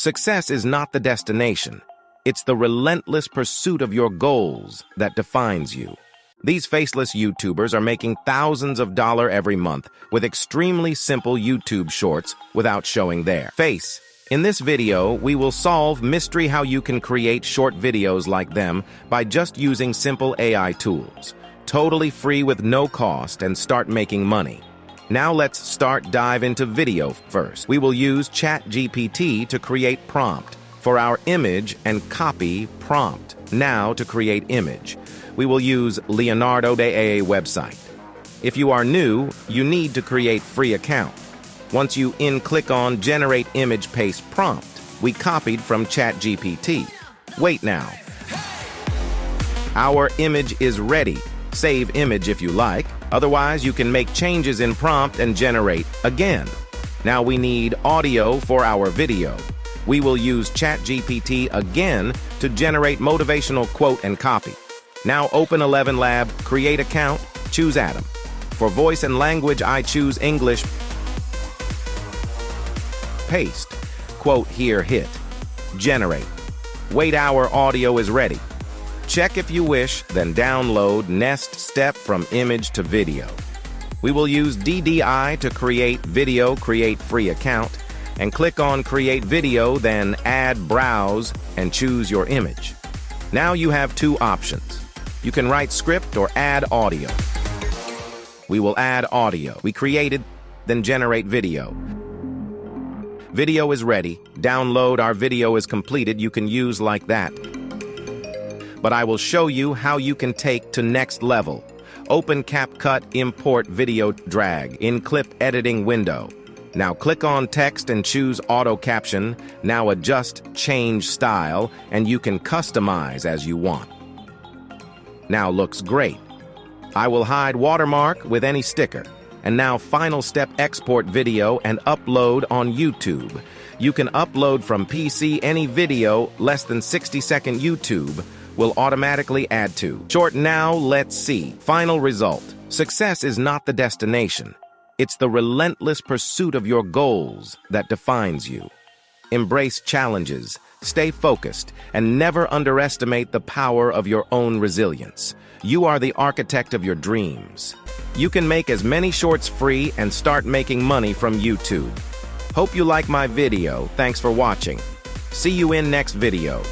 Success is not the destination. It's the relentless pursuit of your goals that defines you. These faceless YouTubers are making thousands of dollars every month with extremely simple YouTube shorts without showing their face. In this video, we will solve mystery how you can create short videos like them by just using simple AI tools. Totally free with no cost and start making money. Now let's dive into video first. We will use ChatGPT to create prompt for our image and copy prompt. Now to create image, we will use Leonardo da website. If you are new, you need to create free account. Once you click on generate image paste prompt, we copied from ChatGPT. Wait now. Our image is ready. Save image if you like. Otherwise, you can make changes in prompt and generate again. Now we need audio for our video. We will use ChatGPT again to generate motivational quote and copy. Now open 11 Lab, create account, choose Adam. For voice and language, I choose English. Paste. Quote here, hit. Generate. Wait, our audio is ready. Check if you wish, then download next step from image to video. We will use DDI to create video, create free account, and click on create video, then add browse and choose your image. Now you have two options. You can write script or add audio. We will add audio. We created, then generate video. Video is ready. Download our video is completed. You can use like that. But I will show you how you can take to next level. Open Capcut, import video, drag in clip editing window. Now click on text and choose auto caption. Now adjust, change style, and you can customize as you want. Now looks great. I will hide watermark with any sticker. And now final step, export video and upload on YouTube. You can upload from PC any video less than 60-second YouTube will automatically add to. Short. Now let's see. Final result. Success is not the destination. It's the relentless pursuit of your goals that defines you. Embrace challenges, stay focused, and never underestimate the power of your own resilience. You are the architect of your dreams. You can make as many shorts free and start making money from YouTube. Hope you like my video. Thanks for watching. See you in next video.